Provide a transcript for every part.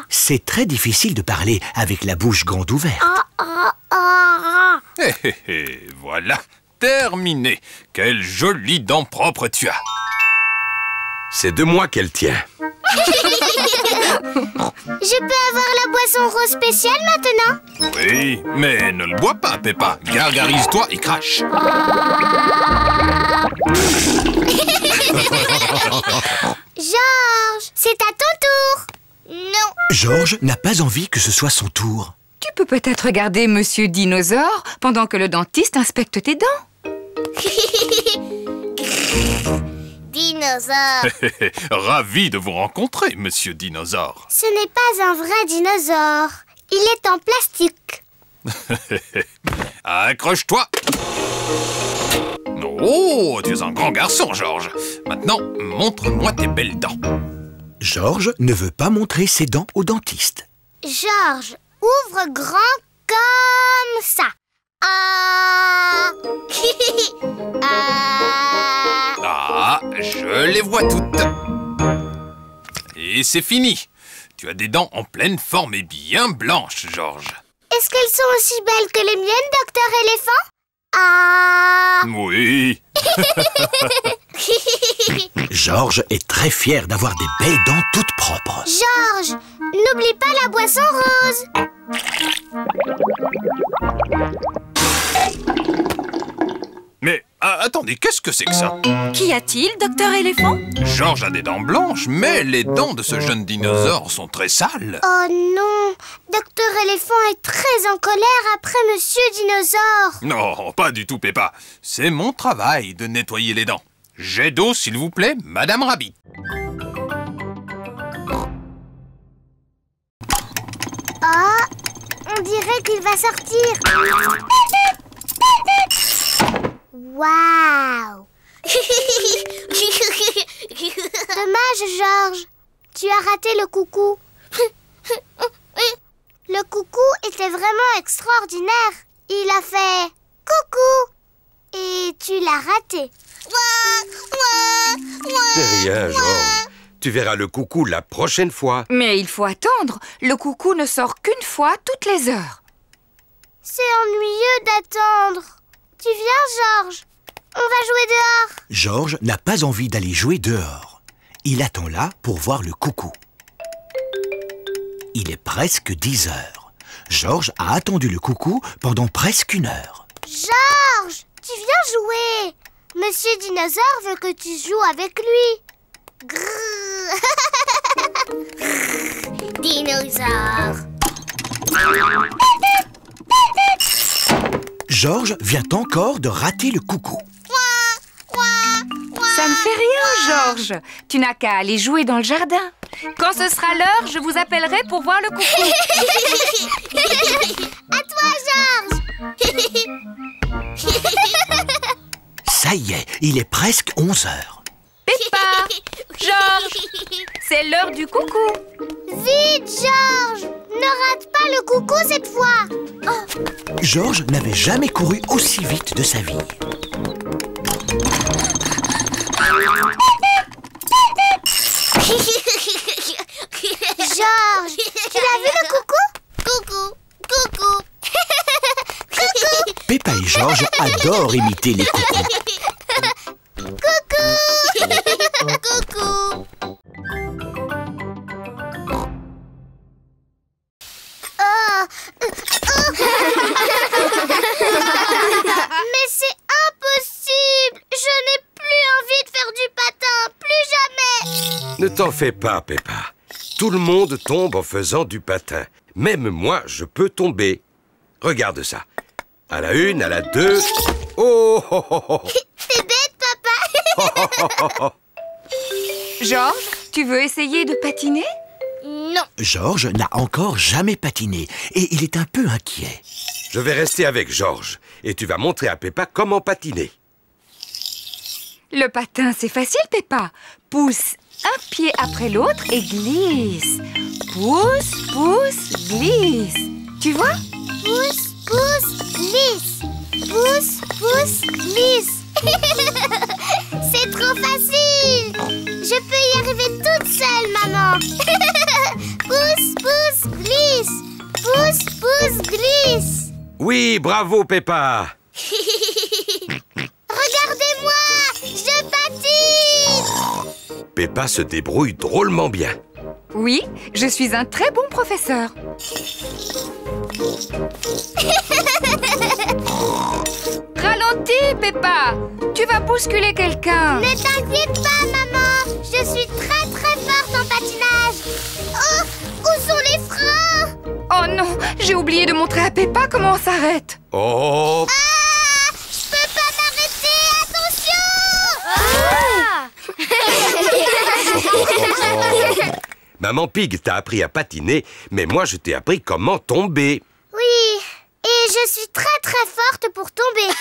C'est très difficile de parler avec la bouche grande ouverte. Hé hé hé, voilà, terminé. Quelle jolie dent propre tu as. C'est de moi qu'elle tient. Je peux avoir la boisson rose spéciale maintenant? Oui, mais ne le bois pas, Peppa. Gargarise-toi et crache. Georges, c'est à ton tour. Non. Georges n'a pas envie que ce soit son tour. Tu peux peut-être regarder Monsieur Dinosaure pendant que le dentiste inspecte tes dents. Dinosaure. Ravi de vous rencontrer, Monsieur Dinosaure. Ce n'est pas un vrai dinosaure. Il est en plastique. Accroche-toi. Oh, tu es un grand garçon, Georges. Maintenant, montre-moi tes belles dents. Georges ne veut pas montrer ses dents au dentiste. Georges, ouvre grand comme ça. Ah. Ah, je les vois toutes. Et c'est fini. Tu as des dents en pleine forme et bien blanches, Georges. Est-ce qu'elles sont aussi belles que les miennes, docteur éléphant? Ah. Oui. Georges est très fier d'avoir des belles dents toutes propres. Georges, n'oublie pas la boisson rose. Mais attendez, qu'est-ce que c'est que ça? Qu'y a-t-il, docteur éléphant? Georges a des dents blanches, mais les dents de ce jeune dinosaure sont très sales. Oh non, docteur éléphant est très en colère après monsieur dinosaure. Non, pas du tout, Peppa. C'est mon travail de nettoyer les dents. Jet d'eau, s'il vous plaît, Madame Rabbit. Oh, on dirait qu'il va sortir. Waouh. Dommage, Georges. Tu as raté le coucou. Le coucou était vraiment extraordinaire. Il a fait coucou. Et tu l'as raté. C'est rien, Georges. Tu verras le coucou la prochaine fois. Mais il faut attendre. Le coucou ne sort qu'une fois toutes les heures. C'est ennuyeux d'attendre. Tu viens, Georges? On va jouer dehors. Georges n'a pas envie d'aller jouer dehors. Il attend là pour voir le coucou. Il est presque 10 heures. Georges a attendu le coucou pendant presque 1 heure. Georges, tu viens jouer. Monsieur Dinosaure veut que tu joues avec lui. Grrr. Dinosaure. Georges vient encore de rater le coucou. Ça ne fait rien, Georges. Tu n'as qu'à aller jouer dans le jardin. Quand ce sera l'heure, je vous appellerai pour voir le coucou. À toi, Georges. Ça y est, il est presque 11 heures. Peppa, Georges, c'est l'heure du coucou. Vite, Georges. Ne rate pas le coucou cette fois. Oh. Georges n'avait jamais couru aussi vite de sa vie. Georges, tu l'as vu le coucou? Coucou, coucou. Coucou. Peppa et Georges adorent imiter les coucous. Coucou. Coucou. Oh. Mais c'est impossible. Je n'ai plus envie de faire du patin. Plus jamais. Ne t'en fais pas, Peppa. Tout le monde tombe en faisant du patin. Même moi, je peux tomber. Regarde ça. À la 1, à la 2... Oh, oh, oh, oh. C'est bête, papa. Georges, tu veux essayer de patiner? Non. Georges n'a encore jamais patiné et il est un peu inquiet. Je vais rester avec Georges et tu vas montrer à Peppa comment patiner. Le patin, c'est facile, Peppa. Pousse un pied après l'autre et glisse. Pousse, pousse, glisse. Tu vois? Pousse, pousse, glisse. Pousse, pousse, glisse. C'est trop facile. Je peux y arriver toute seule, maman. Oui, bravo, Peppa. Regardez-moi, je patine. Peppa se débrouille drôlement bien. Oui, je suis un très bon professeur. Ralentis, Peppa. Tu vas bousculer quelqu'un. Ne t'inquiète pas, maman. Je suis très forte en patinage. Oh, où sont les freins? Oh non, j'ai oublié de montrer à Peppa comment on s'arrête. Oh, Ah, je peux pas m'arrêter, attention. Maman Pig t'a appris à patiner, mais moi je t'ai appris comment tomber. Oui, et je suis très forte pour tomber.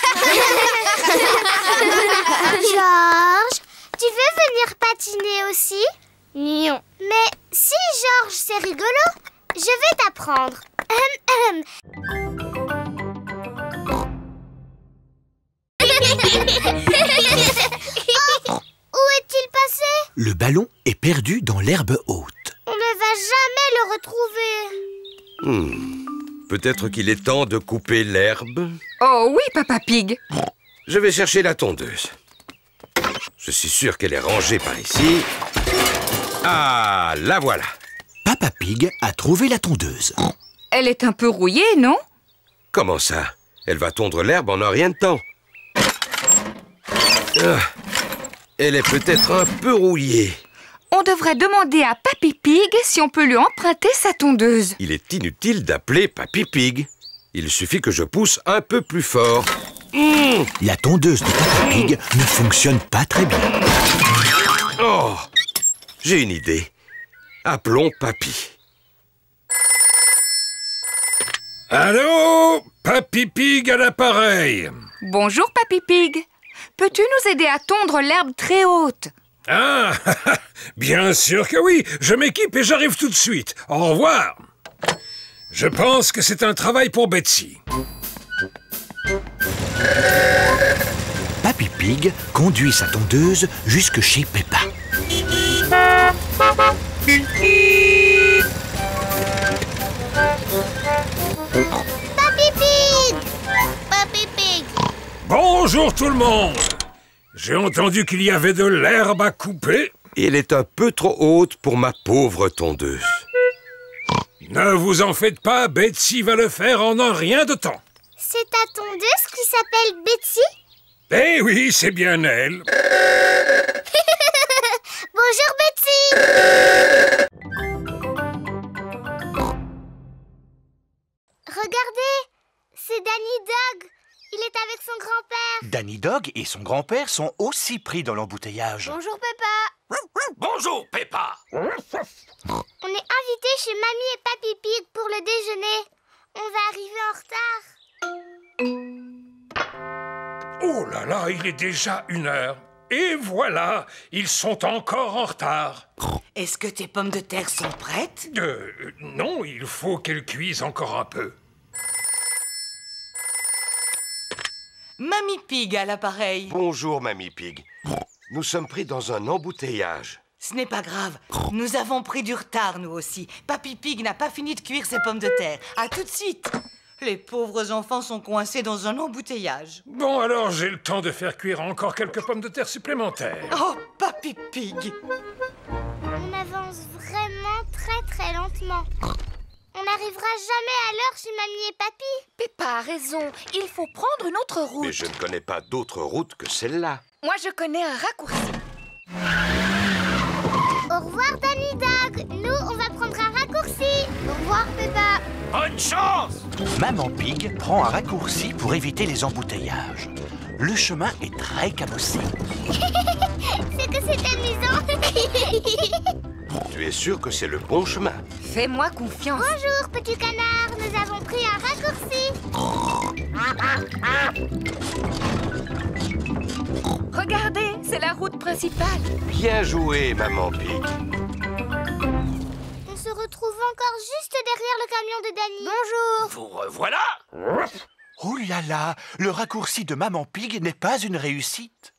Georges, tu veux venir patiner aussi? Non. Mais si, Georges, c'est rigolo. Je vais t'apprendre. Oh, où est-il passé? Le ballon est perdu dans l'herbe haute. On ne va jamais le retrouver. Peut-être qu'il est temps de couper l'herbe. Oh oui, Papa Pig. Je vais chercher la tondeuse. Je suis sûr qu'elle est rangée par ici. Ah, la voilà. Papa Pig a trouvé la tondeuse. Elle est un peu rouillée, non? Comment ça? Elle va tondre l'herbe en un rien de temps. Ah, elle est peut-être un peu rouillée. On devrait demander à Papy Pig si on peut lui emprunter sa tondeuse. Il est inutile d'appeler Papy Pig. Il suffit que je pousse un peu plus fort. La tondeuse de Papa Pig ne fonctionne pas très bien. Oh, j'ai une idée. Appelons Papy. Allô? Papy Pig à l'appareil. Bonjour, Papy Pig. Peux-tu nous aider à tondre l'herbe très haute? Ah, bien sûr que oui. Je m'équipe et j'arrive tout de suite. Au revoir. Je pense que c'est un travail pour Betsy. Papy Pig conduit sa tondeuse jusque chez Peppa. Papy Pig! Papy Pig! Bonjour tout le monde. J'ai entendu qu'il y avait de l'herbe à couper. Elle est un peu trop haute pour ma pauvre tondeuse. Ne vous en faites pas, Betsy va le faire en un rien de temps. C'est ta tondeuse qui s'appelle Betsy? Eh oui, c'est bien elle. Bonjour Betsy! Regardez, c'est Danny Dog. Il est avec son grand-père. Danny Dog et son grand-père sont aussi pris dans l'embouteillage. Bonjour Peppa. Bonjour, Peppa. On est invités chez Mamie et Papy Pig pour le déjeuner. On va arriver en retard. Oh là là, il est déjà 1h. Et voilà, ils sont encore en retard. Est-ce que tes pommes de terre sont prêtes? Non, il faut qu'elles cuisent encore un peu. Mamie Pig à l'appareil. Bonjour, Mamie Pig. Nous sommes pris dans un embouteillage. Ce n'est pas grave. Nous avons pris du retard, nous aussi. Papy Pig n'a pas fini de cuire ses pommes de terre. À tout de suite. Les pauvres enfants sont coincés dans un embouteillage. Bon, alors j'ai le temps de faire cuire encore quelques pommes de terre supplémentaires. Oh, Papy Pig. On avance vraiment très lentement. On n'arrivera jamais à l'heure chez Mamie et Papy. Peppa a raison. Il faut prendre une autre route. Mais je ne connais pas d'autre route que celle-là. Moi, je connais un raccourci. Au revoir Danny Dog. Nous, on va prendre un raccourci. Au revoir Peppa. Bonne chance. Maman Pig prend un raccourci pour éviter les embouteillages. Le chemin est très cabossé. C'est que c'est amusant. Tu es sûr que c'est le bon chemin? Fais-moi confiance. Bonjour petit canard. Nous avons pris un raccourci. Regardez, c'est la route principale. Bien joué, Maman Pig. On se retrouve encore juste derrière le camion de Danny. Bonjour. Vous revoilà. Oh là là, le raccourci de Maman Pig n'est pas une réussite.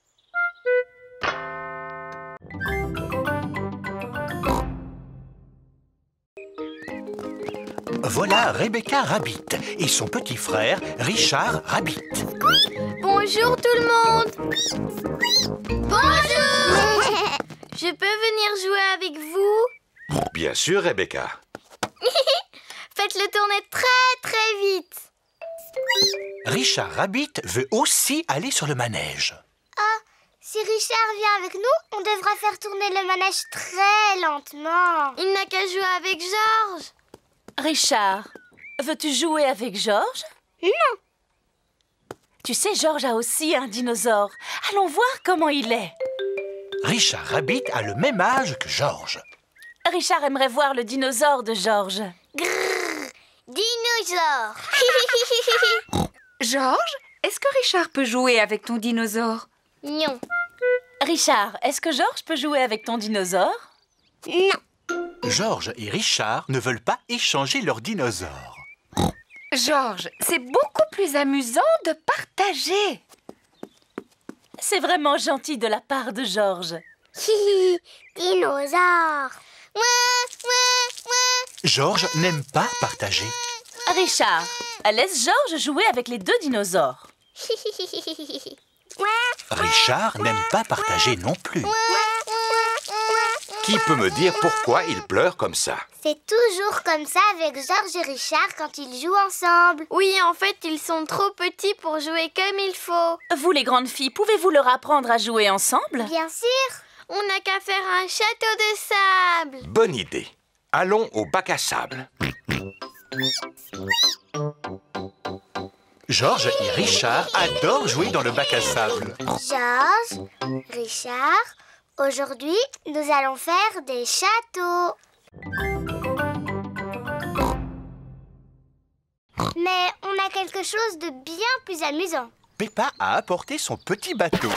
Voilà Rebecca Rabbit et son petit frère Richard Rabbit. Bonjour tout le monde. Bonjour. Je peux venir jouer avec vous? Bien sûr, Rebecca. Faites-le tourner très très vite. Richard Rabbit veut aussi aller sur le manège. Ah, si Richard vient avec nous, on devra faire tourner le manège très lentement. Il n'a qu'à jouer avec Georges. Richard, veux-tu jouer avec Georges? Non. Tu sais, Georges a aussi un dinosaure. Allons voir comment il est. Richard Rabbit a le même âge que Georges. Richard aimerait voir le dinosaure de Georges. Grrr, dinosaure. Georges, est-ce que Richard peut jouer avec ton dinosaure? Non. Richard, est-ce que Georges peut jouer avec ton dinosaure? Non. Georges et Richard ne veulent pas échanger leurs dinosaures. Georges, c'est beaucoup plus amusant de partager. C'est vraiment gentil de la part de Georges. Dinosaure. Georges n'aime pas partager. Richard, laisse Georges jouer avec les deux dinosaures. Richard n'aime pas partager non plus. Qui peut me dire pourquoi il pleure comme ça? C'est toujours comme ça avec Georges et Richard quand ils jouent ensemble. Oui, en fait, ils sont trop petits pour jouer comme il faut. Vous, les grandes filles, pouvez-vous leur apprendre à jouer ensemble? Bien sûr. On n'a qu'à faire un château de sable. Bonne idée. Allons au bac à sable. Georges et Richard adorent jouer dans le bac à sable. Georges, Richard, aujourd'hui, nous allons faire des châteaux. Mais on a quelque chose de bien plus amusant. Peppa a apporté son petit bateau.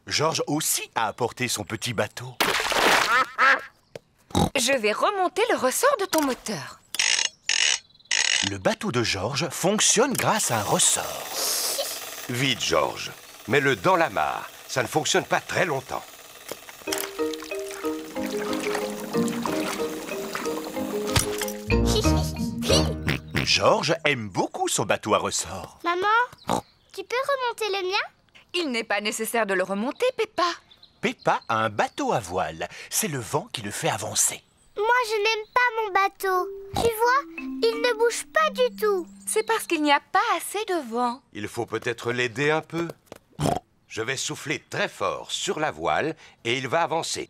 Georges aussi a apporté son petit bateau. Je vais remonter le ressort de ton moteur. Le bateau de Georges fonctionne grâce à un ressort. Vite, Georges. Mets-le dans la mare. Ça ne fonctionne pas très longtemps. Georges aime beaucoup son bateau à ressort. Maman, tu peux remonter le mien? Il n'est pas nécessaire de le remonter, Peppa. Peppa a un bateau à voile. C'est le vent qui le fait avancer. Moi, je n'aime pas mon bateau. Tu vois, il ne bouge pas du tout. C'est parce qu'il n'y a pas assez de vent. Il faut peut-être l'aider un peu. Je vais souffler très fort sur la voile et il va avancer.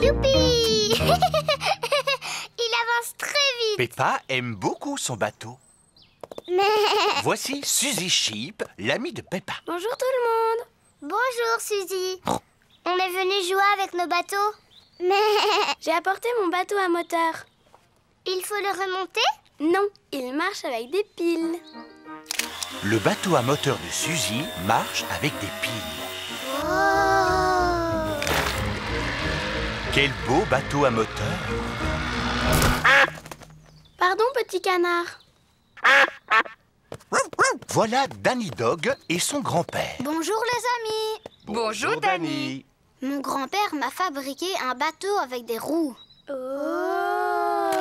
Youpi! Il avance très vite. Peppa aime beaucoup son bateau. Mais... Voici Suzy Sheep, l'amie de Peppa. Bonjour tout le monde. Bonjour Suzy. On est venu jouer avec nos bateaux. Mais... J'ai apporté mon bateau à moteur. Il faut le remonter? Non, il marche avec des piles. Le bateau à moteur de Suzy marche avec des piles. Oh! Quel beau bateau à moteur! Pardon, petit canard. Voilà Danny Dog et son grand-père. Bonjour les amis. Bonjour, Danny. Mon grand-père m'a fabriqué un bateau avec des roues. Oh!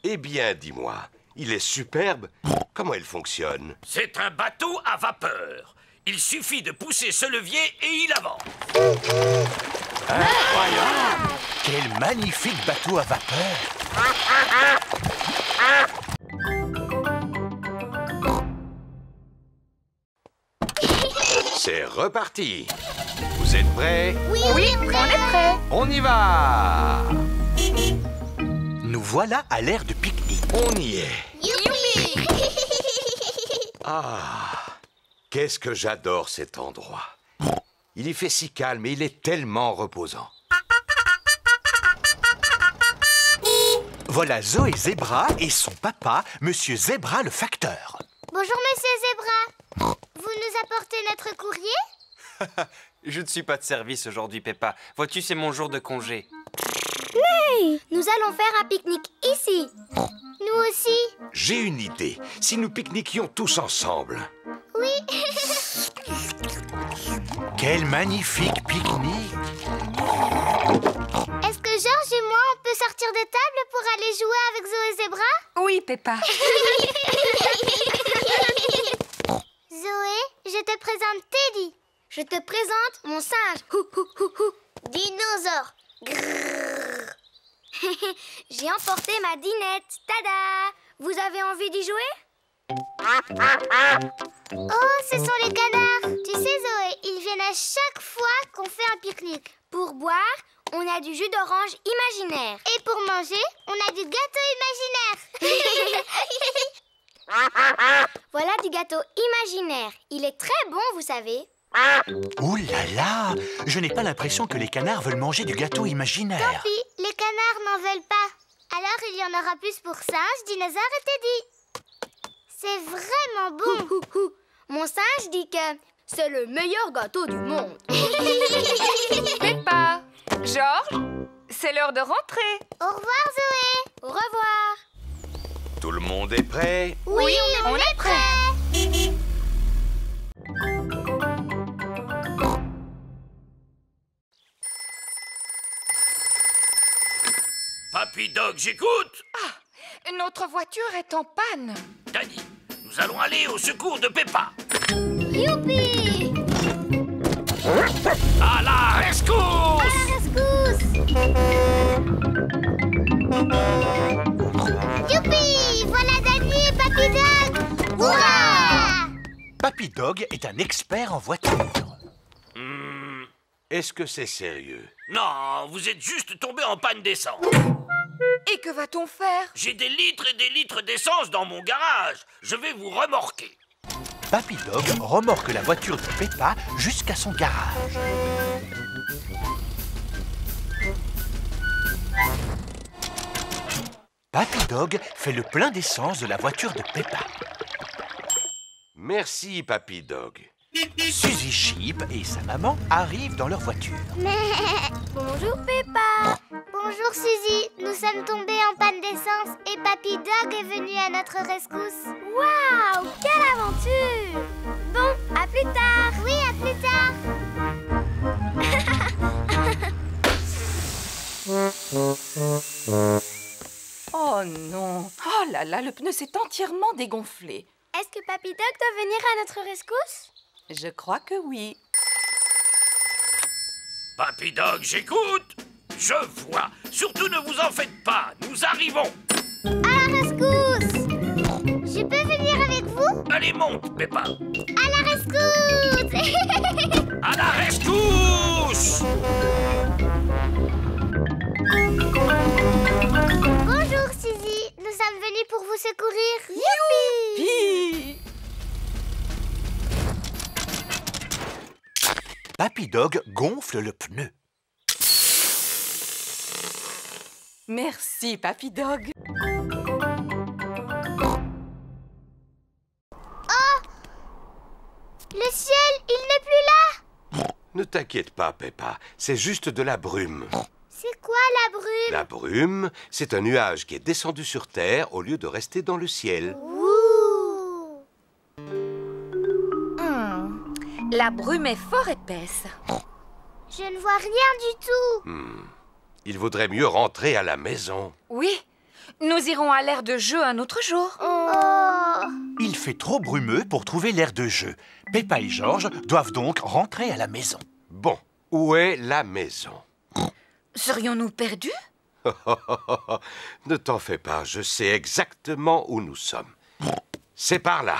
Eh bien, dis-moi, il est superbe. Comment il fonctionne? C'est un bateau à vapeur. Il suffit de pousser ce levier et il avance. Incroyable! Quel magnifique bateau à vapeur! C'est reparti. Vous êtes prêts? Oui, On est prêts. On y va! Nous voilà à l'aire de pique-nique. On y est. Youpi! Ah, qu'est-ce que j'adore cet endroit. Il y fait si calme et il est tellement reposant. Voilà Zoé Zebra et son papa, Monsieur Zebra le facteur. Bonjour, Monsieur Zebra. Vous nous apportez notre courrier? Je ne suis pas de service aujourd'hui, Peppa. Vois-tu, c'est mon jour de congé. Nous allons faire un pique-nique ici. Nous aussi. J'ai une idée. Si nous pique-niquions tous ensemble. Oui. Quel magnifique pique-nique! Est-ce que Georges et moi, on peut sortir des tables pour aller jouer avec Zoé Zebra? Oui, Peppa. Zoé, je te présente Teddy. Je te présente mon singe. Dinosaure. J'ai emporté ma dinette. Tada! Vous avez envie d'y jouer? Oh, ce sont les canards. Tu sais, Zoé, ils viennent à chaque fois qu'on fait un pique-nique. Pour boire, on a du jus d'orange imaginaire. Et pour manger, on a du gâteau imaginaire. Voilà du gâteau imaginaire. Il est très bon, vous savez. Ouh là là! Je n'ai pas l'impression que les canards veulent manger du gâteau imaginaire. Tant pis, les canards n'en veulent pas. Alors il y en aura plus pour Singe, Dinosaure et Teddy. C'est vraiment bon. Mon singe dit que c'est le meilleur gâteau du monde. Peppa, Georges, c'est l'heure de rentrer. Au revoir, Zoé. Au revoir. Tout le monde est prêt? Oui, on est prêt. Papy Dog, j'écoute. Notre voiture est en panne. Danny, nous allons aller au secours de Peppa. Youpi! À la rescousse! À la rescousse! Youpi! Voilà Danny et Papy Dog! Hurrah! Papy Dog est un expert en voiture. Est-ce que c'est sérieux? Non, vous êtes juste tombé en panne d'essence. Et que va-t-on faire? J'ai des litres et des litres d'essence dans mon garage. Je vais vous remorquer. Papy Dog remorque la voiture de Peppa jusqu'à son garage. Papy Dog fait le plein d'essence de la voiture de Peppa. Merci, Papy Dog. Suzy Sheep et sa maman arrivent dans leur voiture. Bonjour Peppa. Bonjour Suzy. Nous sommes tombés en panne d'essence et Papy Dog est venu à notre rescousse. Waouh, quelle aventure! Bon, à plus tard. Oui, à plus tard. Oh non! Oh là là, le pneu s'est entièrement dégonflé. Est-ce que Papy Dog doit venir à notre rescousse? Je crois que oui. Papy Dog, j'écoute. Je vois. Surtout ne vous en faites pas. Nous arrivons. À la rescousse! Je peux venir avec vous? Allez, monte, Peppa. À la rescousse! À la rescousse! Bonjour Suzy. Nous sommes venus pour vous secourir. Youpi! Hi! Papy Dog gonfle le pneu. Merci, Papy Dog. Oh! Le ciel, il n'est plus là! Ne t'inquiète pas, Peppa. C'est juste de la brume. C'est quoi la brume? La brume, c'est un nuage qui est descendu sur Terre au lieu de rester dans le ciel. Ouh! La brume est fort épaisse. Je ne vois rien du tout. Il vaudrait mieux rentrer à la maison. Oui, nous irons à l'aire de jeu un autre jour. Oh! Il fait trop brumeux pour trouver l'aire de jeu. Peppa et Georges doivent donc rentrer à la maison. Bon, où est la maison? Serions-nous perdus? Ne t'en fais pas, je sais exactement où nous sommes. C'est par là.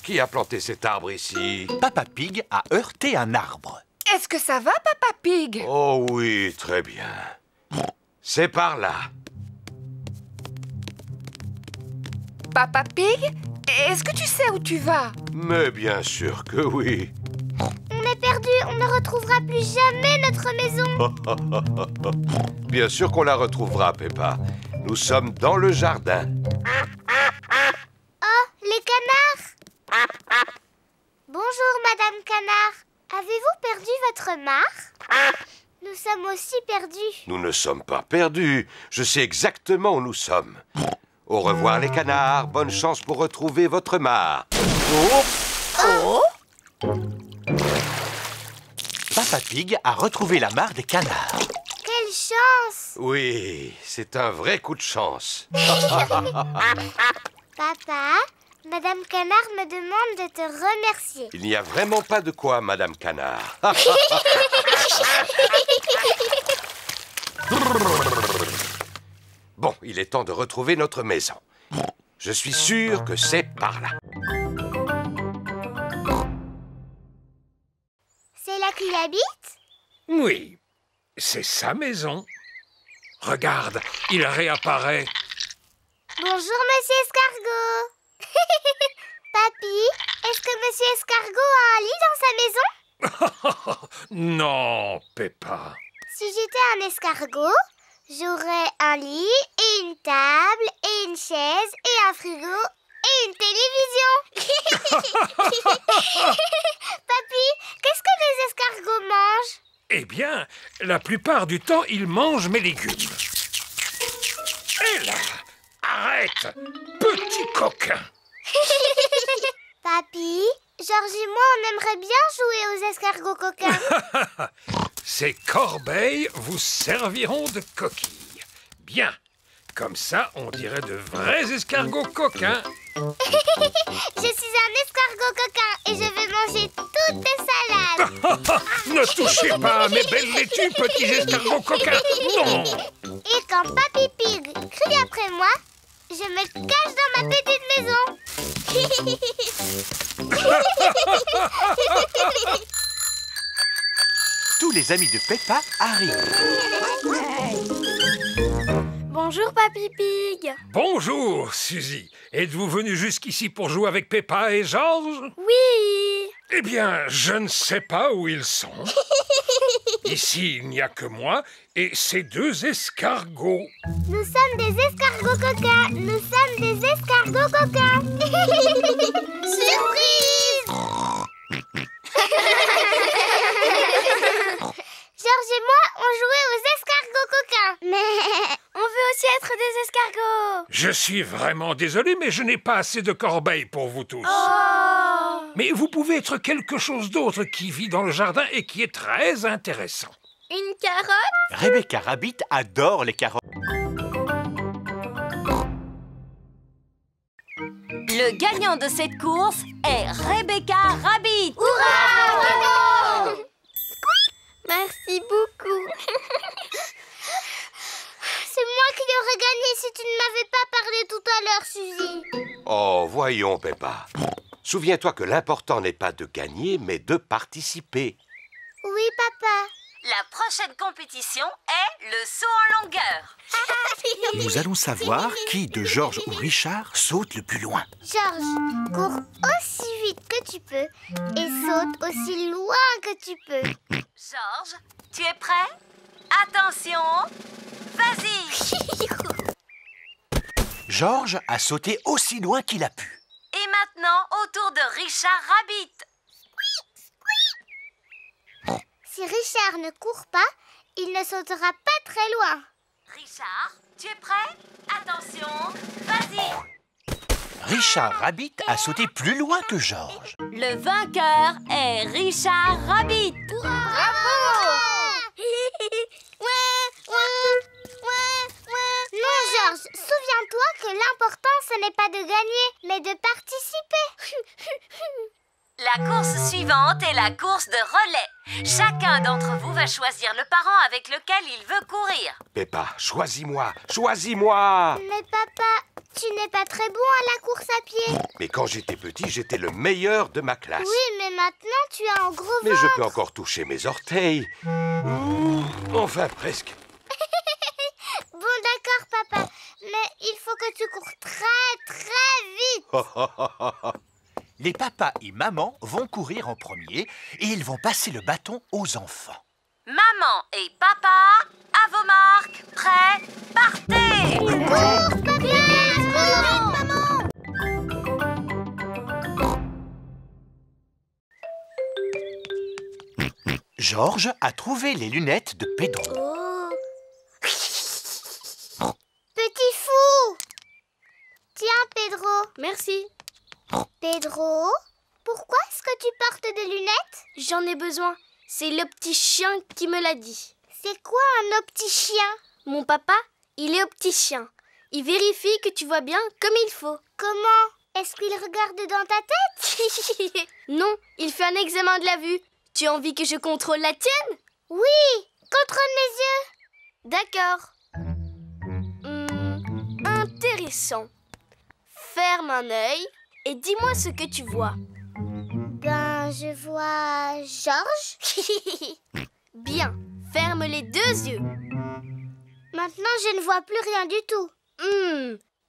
Qui a planté cet arbre ici? Papa Pig a heurté un arbre. Est-ce que ça va, Papa Pig? Oh oui, très bien. C'est par là. Papa Pig, est-ce que tu sais où tu vas? Mais bien sûr que oui. On est perdu, on ne retrouvera plus jamais notre maison. Bien sûr qu'on la retrouvera, Peppa. Nous sommes dans le jardin. Oh, les canards! Bonjour, Madame Canard. Avez-vous perdu votre mare? Nous sommes aussi perdus. Nous ne sommes pas perdus. Je sais exactement où nous sommes. Au revoir, les canards. Bonne chance pour retrouver votre mare. Oh! Oh! Papa Pig a retrouvé la mare des canards. Quelle chance! Oui, c'est un vrai coup de chance. Papa, Madame Canard me demande de te remercier. Il n'y a vraiment pas de quoi, Madame Canard. Bon, il est temps de retrouver notre maison. Je suis sûr que c'est par là. C'est là qu'il habite? Oui, c'est sa maison. Regarde, il réapparaît. Bonjour, Monsieur Escargot. Papy, est-ce que Monsieur Escargot a un lit dans sa maison? Non, Peppa. Si j'étais un escargot, j'aurais un lit et une table et une chaise et un frigo et une télévision. Papy, qu'est-ce que les escargots mangent? Eh bien, la plupart du temps, il mange mes légumes. Et là, arrête, petit coquin. Papy, Georges et moi, on aimerait bien jouer aux escargots coquins. Ces corbeilles vous serviront de coquilles. Bien, comme ça, on dirait de vrais escargots coquins. Je suis un escargot coquin et je vais manger toutes tes salades. Ne touchez pas à mes belles laitues, petits escargots coquins. Non. Et quand Papy Pig crie après moi, je me cache dans ma petite maison. Tous les amis de Peppa arrivent. Bonjour, Papy Pig. Bonjour, Suzy. Êtes-vous venu jusqu'ici pour jouer avec Peppa et Georges? Oui. Eh bien, je ne sais pas où ils sont. Ici, il n'y a que moi et ces deux escargots. Nous sommes des escargots coquins. Nous sommes des escargots coquins. Surprise! Georges et moi, on jouait aux escargots coquins. Mais on veut aussi être des escargots. Je suis vraiment désolé, mais je n'ai pas assez de corbeilles pour vous tous. Oh! Mais vous pouvez être quelque chose d'autre qui vit dans le jardin et qui est très intéressant. Une carotte? Rebecca Rabbit adore les carottes. Le gagnant de cette course est Rebecca Rabbit. Hurrah! Bravo! Merci beaucoup. C'est moi qui aurais gagné si tu ne m'avais pas parlé tout à l'heure, Suzy. Oh, voyons, Peppa. Souviens-toi que l'important n'est pas de gagner, mais de participer. Oui, papa. La prochaine compétition est le saut en longueur. Nous allons savoir qui de Georges ou Richard saute le plus loin. Georges, cours aussi vite que tu peux et saute aussi loin que tu peux. Georges, tu es prêt? Attention, vas-y. Georges a sauté aussi loin qu'il a pu. Et maintenant, au tour de Richard Rabbit. Si Richard ne court pas, il ne sautera pas très loin. Richard, tu es prêt? Attention, vas-y. Richard Rabbit a sauté plus loin que Georges. Le vainqueur est Richard Rabbit. Bravo! Non, Georges, souviens-toi que l'important, ce n'est pas de gagner, mais de participer. La course suivante est la course de relais. Chacun d'entre vous va choisir le parent avec lequel il veut courir. Peppa, choisis-moi, choisis-moi. Mais papa, tu n'es pas très bon à la course à pied. Mais quand j'étais petit, j'étais le meilleur de ma classe. Oui, mais maintenant, tu as un gros ventre. Mais je peux encore toucher mes orteils. Enfin, presque. Bon, d'accord, papa. Mais il faut que tu cours très, très vite. Les papas et maman vont courir en premier et ils vont passer le bâton aux enfants. Maman et papa, à vos marques, prêts, partez! Cours, papa! Cours, maman! Georges a trouvé les lunettes de Pedro. Oh. Petit fou! Tiens, Pedro. Merci. Pedro, pourquoi est-ce que tu portes des lunettes? J'en ai besoin. C'est le petit chien qui me l'a dit. C'est quoi un opticien? Mon papa, il est opticien. Il vérifie que tu vois bien comme il faut. Comment? Est-ce qu'il regarde dans ta tête? Non, il fait un examen de la vue. Tu as envie que je contrôle la tienne? Oui, contrôle mes yeux. D'accord. Intéressant. Ferme un œil et dis-moi ce que tu vois. Ben, je vois Georges. Bien, ferme les 2 yeux. Maintenant, je ne vois plus rien du tout.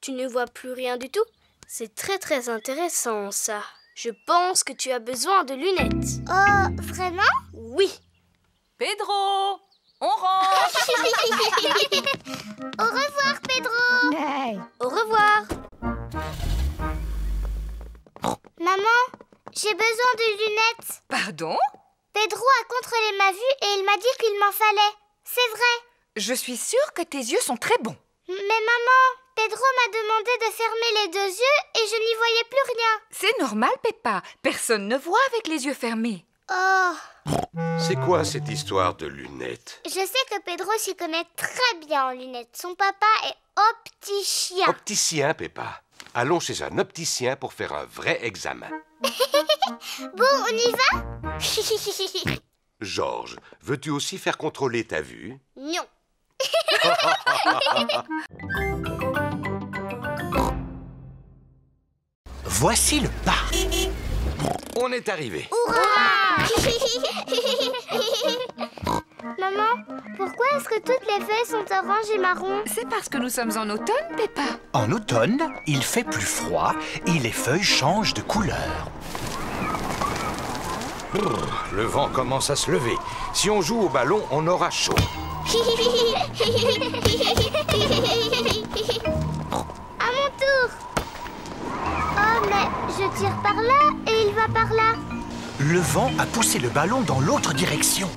Tu ne vois plus rien du tout? C'est très très intéressant ça. Je pense que tu as besoin de lunettes. Oh, vraiment? Oui. Pedro, on rentre. Au revoir, Pedro. Hey. Au revoir. Maman, j'ai besoin de lunettes. Pardon? Pedro a contrôlé ma vue et il m'a dit qu'il m'en fallait. C'est vrai. Je suis sûre que tes yeux sont très bons. Mais maman, Pedro m'a demandé de fermer les 2 yeux et je n'y voyais plus rien. C'est normal, Peppa. Personne ne voit avec les yeux fermés. Oh. C'est quoi cette histoire de lunettes? Je sais que Pedro s'y connaît très bien en lunettes. Son papa est opticien. Opticien, Peppa. Allons chez un opticien pour faire un vrai examen. Bon, on y va? Georges, veux-tu aussi faire contrôler ta vue? Non. Voici le parc. On est arrivé. Hurrah! Maman, pourquoi est-ce que toutes les feuilles sont oranges et marron? C'est parce que nous sommes en automne, Peppa. En automne, il fait plus froid et les feuilles changent de couleur. Le vent commence à se lever. Si on joue au ballon, on aura chaud. À mon tour. Oh, mais je tire par là et il va par là. Le vent a poussé le ballon dans l'autre direction.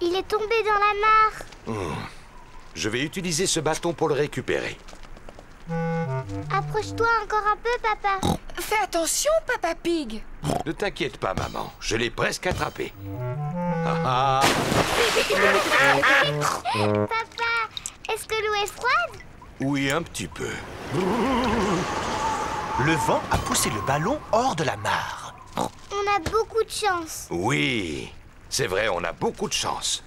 Il est tombé dans la mare. Je vais utiliser ce bâton pour le récupérer. Approche-toi encore un peu, papa. Fais attention, Papa Pig. Ne t'inquiète pas, maman. Je l'ai presque attrapé. Ah, ah. Papa, est-ce que l'eau est froide? Oui, un petit peu. Le vent a poussé le ballon hors de la mare. On a beaucoup de chance. Oui, c'est vrai, on a beaucoup de chance.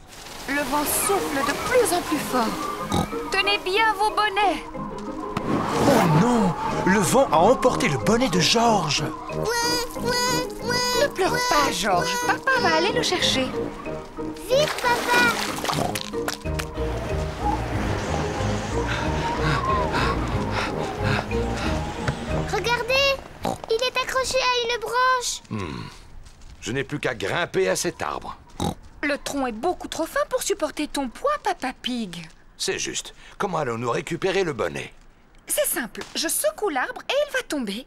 Le vent souffle de plus en plus fort. Tenez bien vos bonnets. Oh non! Le vent a emporté le bonnet de Georges. Ne pleure pas, Georges. Papa va aller le chercher. Vite, papa. Regardez, il est accroché à une branche. Je n'ai plus qu'à grimper à cet arbre. Le tronc est beaucoup trop fin pour supporter ton poids, Papa Pig. C'est juste. Comment allons-nous récupérer le bonnet? C'est simple. Je secoue l'arbre et il va tomber.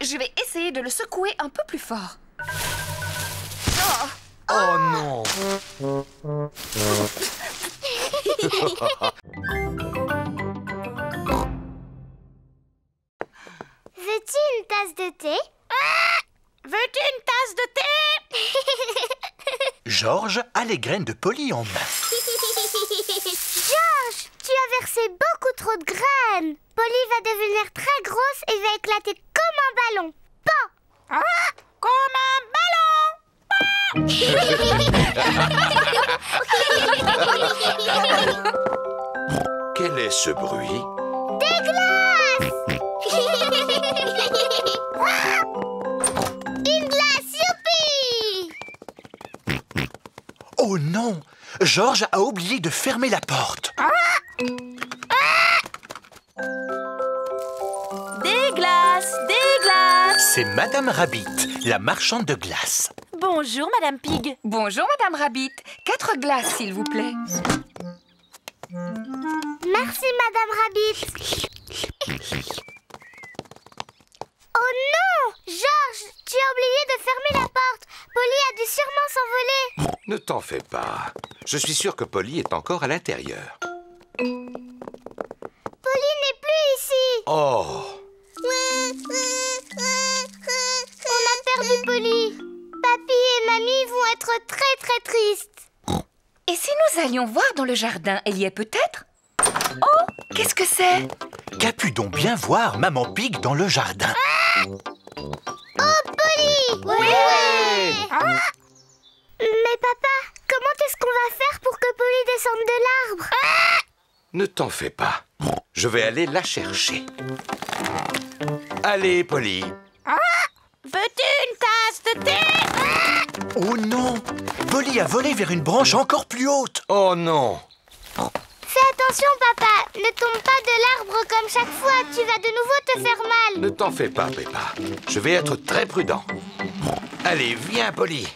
Je vais essayer de le secouer un peu plus fort. Oh non! Veux-tu une tasse de thé? Veux-tu une tasse de thé? Georges a les graines de Polly en main. Georges, tu as versé beaucoup trop de graines. Polly va devenir très grosse et va éclater comme un ballon. Pan! Comme un ballon! Quel est ce bruit? Des glaces! Une glace, youpi! Oh non! Georges a oublié de fermer la porte. Des glaces, des glaces. C'est Madame Rabbit, la marchande de glace. Bonjour, Madame Pig. Bonjour, Madame Rabbit. 4 glaces, s'il vous plaît. Merci, Madame Rabbit. Oh non! Georges, tu as oublié de fermer la porte. Polly a dû sûrement s'envoler. Ne t'en fais pas. Je suis sûr que Polly est encore à l'intérieur. Polly n'est plus ici. Oh! Polly. Papy et Mamie vont être très très tristes. Et si nous allions voir dans le jardin, elle y est peut-être? Oh, qu'est-ce que c'est? Qu'a-pu donc bien voir Maman Pig dans le jardin? Oh, Polly! Oui! Mais papa, comment est-ce qu'on va faire pour que Polly descende de l'arbre? Ne t'en fais pas. Je vais aller la chercher. Allez, Polly. Veux-tu une tasse de thé? Oh non! Polly a volé vers une branche encore plus haute. Oh non. Fais attention, papa. Ne tombe pas de l'arbre comme chaque fois. Tu vas de nouveau te faire mal. Ne t'en fais pas, Peppa. Je vais être très prudent. Allez, viens, Polly.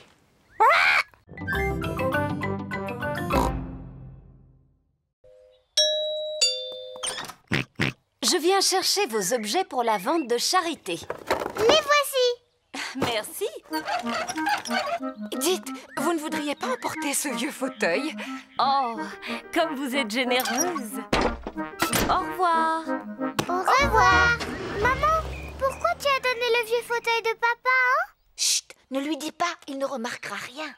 Je viens chercher vos objets pour la vente de charité. Les voici. Merci. Dites, vous ne voudriez pas emporter ce vieux fauteuil? Oh, comme vous êtes généreuse. Au revoir. Au revoir. Maman, pourquoi tu as donné le vieux fauteuil de papa, hein? Chut, ne lui dis pas, il ne remarquera rien.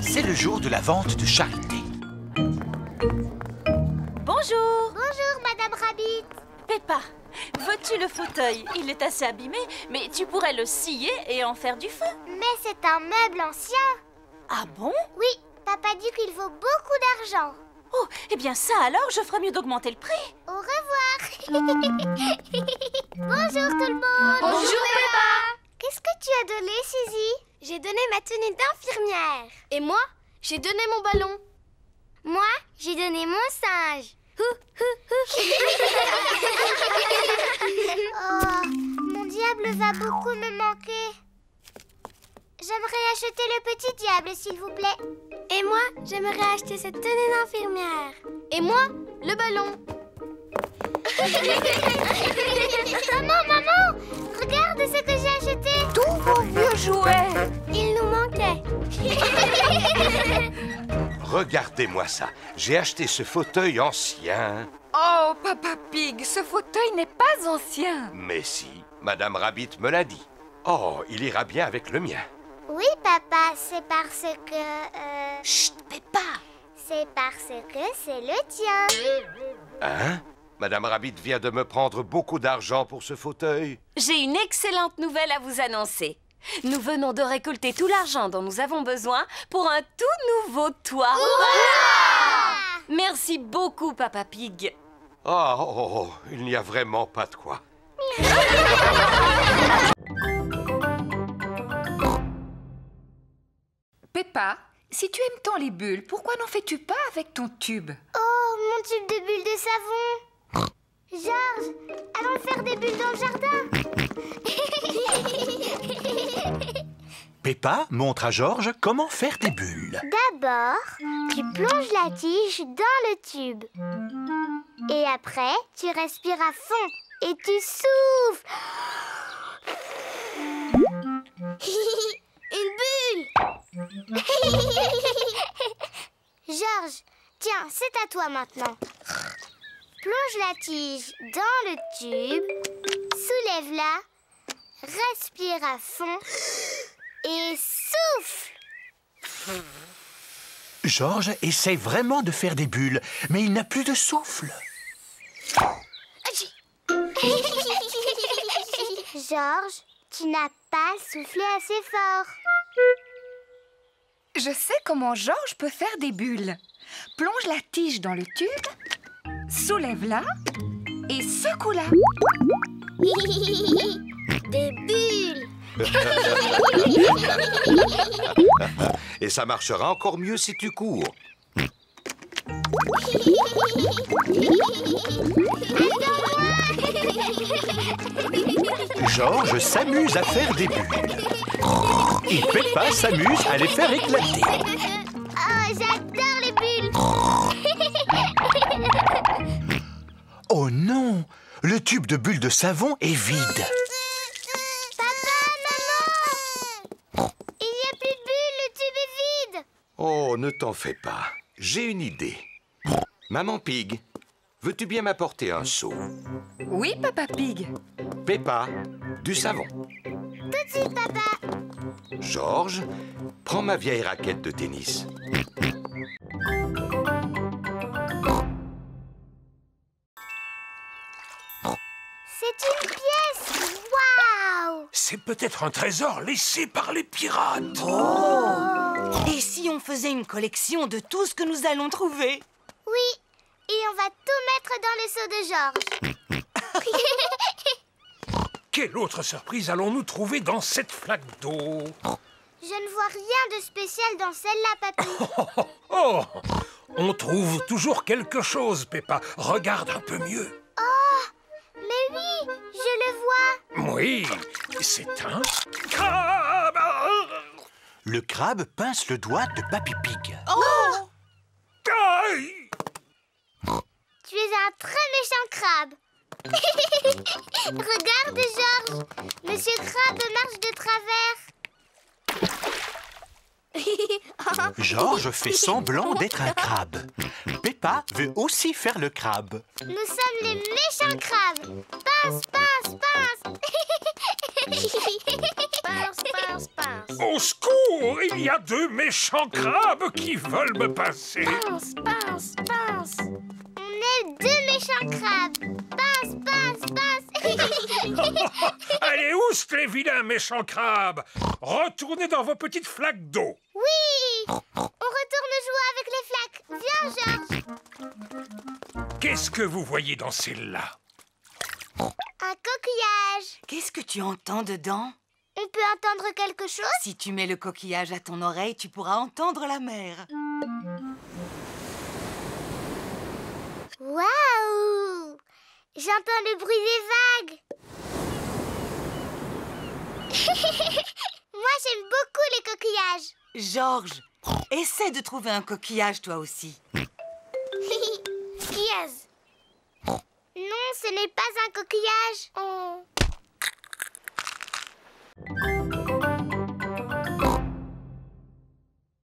C'est le jour de la vente de charité. Bonjour. Bonjour, Madame Rabbit. Peppa, veux-tu le fauteuil? Il est assez abîmé, mais tu pourrais le scier et en faire du feu. Mais c'est un meuble ancien. Ah bon? Oui, papa dit qu'il vaut beaucoup d'argent. Oh, eh bien ça alors, je ferais mieux d'augmenter le prix. Au revoir. Bonjour tout le monde. Bonjour, Peppa. Qu'est-ce que tu as donné, Suzy? J'ai donné ma tenue d'infirmière. Et moi, j'ai donné mon ballon. Moi, j'ai donné mon singe. Oh, mon diable va beaucoup me manquer. J'aimerais acheter le petit diable, s'il vous plaît. Et moi, j'aimerais acheter cette tenue d'infirmière. Et moi, le ballon. Maman, regarde ce que j'ai acheté. Tous vos vieux jouets. Il nous manquait. Regardez-moi ça. J'ai acheté ce fauteuil ancien. Oh, Papa Pig, ce fauteuil n'est pas ancien. Mais si, Madame Rabbit me l'a dit. Oh, il ira bien avec le mien. Oui, papa, c'est parce que... Chut, Peppa. C'est parce que c'est le tien. Hein? Madame Rabbit vient de me prendre beaucoup d'argent pour ce fauteuil. J'ai une excellente nouvelle à vous annoncer. Nous venons de récolter tout l'argent dont nous avons besoin pour un tout nouveau toit. Merci beaucoup, Papa Pig. Oh, il n'y a vraiment pas de quoi. Peppa, si tu aimes tant les bulles, pourquoi n'en fais-tu pas avec ton tube? Oh, mon tube de bulles de savon. Georges, allons faire des bulles dans le jardin. Peppa montre à Georges comment faire des bulles. D'abord, tu plonges la tige dans le tube. Et après, tu respires à fond et tu souffles. Une bulle. Georges, tiens, c'est à toi maintenant. Plonge la tige dans le tube, soulève-la, respire à fond et souffle. Georges essaie vraiment de faire des bulles, mais il n'a plus de souffle. Georges, tu n'as pas soufflé assez fort. Je sais comment Georges peut faire des bulles. Plonge la tige dans le tube, soulève-la et secoue-la. Des bulles. Et ça marchera encore mieux si tu cours. Georges s'amuse à faire des bulles. Et Peppa s'amuse à les faire éclater. Oh, j'adore les bulles. Oh non! Le tube de bulles de savon est vide. Papa, maman! Il n'y a plus de bulles, le tube est vide. Oh, ne t'en fais pas. J'ai une idée. Maman Pig, veux-tu bien m'apporter un seau? Oui, Papa Pig. Peppa, du savon. Tout de suite, papa. Georges, prends ma vieille raquette de tennis. C'est une pièce. Waouh! C'est peut-être un trésor laissé par les pirates. Et si on faisait une collection de tout ce que nous allons trouver? Oui, et on va tout mettre dans le seau de Georges. Quelle autre surprise allons-nous trouver dans cette flaque d'eau? Je ne vois rien de spécial dans celle-là, papy. Oh, on trouve toujours quelque chose, Peppa. Regarde un peu mieux. Oh, mais oui, je le vois. Oui, c'est un crabe. Le crabe pince le doigt de Papy Pig. Oh! Aïe! Tu es un très méchant crabe. Regarde, Georges. Monsieur Crabe marche de travers. Georges fait semblant d'être un crabe. Peppa veut aussi faire le crabe. Nous sommes les méchants crabes. Pince, pince, pince. Pince, pince, pince. Au secours! Il y a deux méchants crabes qui veulent me passer. Pince, pince, pince. On est deux méchants crabes. Pince, pince, pince. Allez, oust les vilains méchants crabes! Retournez dans vos petites flaques d'eau. Oui! On retourne jouer avec les flaques. Viens, Georges. Qu'est-ce que vous voyez dans celle-là? Un coquillage. Qu'est-ce que tu entends dedans? On peut entendre quelque chose? Si tu mets le coquillage à ton oreille, tu pourras entendre la mer. Waouh! J'entends le bruit des vagues. Moi, j'aime beaucoup les coquillages. Georges, essaie de trouver un coquillage toi aussi. Yes. Non, ce n'est pas un coquillage. Oh.